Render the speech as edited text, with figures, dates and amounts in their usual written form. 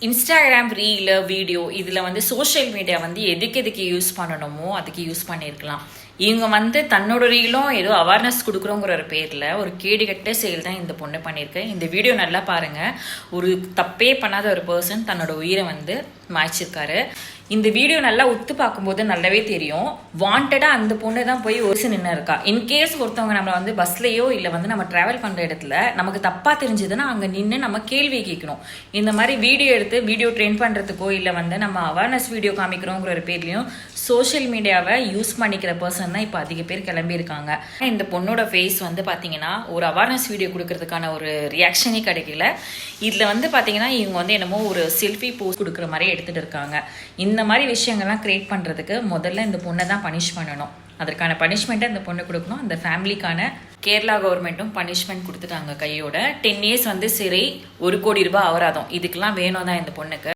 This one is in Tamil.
இன்ஸ்டாகிராம் ரீல் வீடியோ இதில் வந்து சோஷியல் மீடியா வந்து எதுக்கு யூஸ் பண்ணணுமோ அதுக்கு யூஸ் பண்ணியிருக்கலாம். இவங்க வந்து தன்னோட ரீலும் ஏதோ அவேர்னஸ் கொடுக்குறோங்கிற ஒரு பேரில் ஒரு கேடுகட்ட செயல் தான் இந்த பொண்ணு பண்ணியிருக்கு. இந்த வீடியோ நல்லா பாருங்கள். ஒரு தப்பே பண்ணாத ஒரு பர்சன் தன்னோட உயிரை வந்து மாய்ச்சிருக்காரு. இந்த வீடியோ நல்லா உத்து பார்க்கும்போது நல்லாவே தெரியும். வாண்டடாக அந்த பொண்ணு தான் போய் ஒரிசு நின்று இருக்கா. இன்கேஸ் ஒருத்தவங்க நம்ம வந்து பஸ்லையோ இல்லை வந்து நம்ம ட்ராவல் பண்ணுற இடத்துல நமக்கு தப்பாக தெரிஞ்சதுன்னா அங்கே நின்று நம்ம கேள்வி கேட்கணும். இந்த மாதிரி வீடியோ எடுத்து வீடியோ ட்ரெண்ட் பண்ணுறதுக்கோ இல்லை வந்து நம்ம அவேர்னஸ் வீடியோ காமிக்கிறோங்கிற ஒரு பேர்லையும் சோஷியல் மீடியாவை யூஸ் பண்ணிக்கிற பர்சன் தான் இப்போ அதிக பேர் கிளம்பியிருக்காங்க. இந்த பொண்ணோட ஃபேஸ் வந்து பார்த்தீங்கன்னா ஒரு அவேர்னஸ் வீடியோ கொடுக்கறதுக்கான ஒரு ரியாக்ஷனே கிடைக்கல. இதில் வந்து பார்த்தீங்கன்னா இவங்க வந்து என்னமோ ஒரு செல்ஃபி போஸ்ட் கொடுக்குற மாதிரி எடுத்துகிட்டு இருக்காங்க. இந்த மாதிரி விஷயங்கள்லாம் கிரியேட் பண்ணுறதுக்கு முதல்ல இந்த பொண்ணை தான் பனிஷ் பண்ணணும். அதற்கான பனிஷ்மெண்ட்டை இந்த பொண்ணு கொடுக்கணும். அந்த ஃபேமிலிக்கான கேரளா கவர்மெண்ட்டும் பனிஷ்மெண்ட் கொடுத்துட்டாங்க கையோட. 10 இயர்ஸ் வந்து சிறை, 1 கோடி ரூபாய் அபராதம். இதுக்கெல்லாம் வேணும் தான் இந்த பொண்ணுக்கு.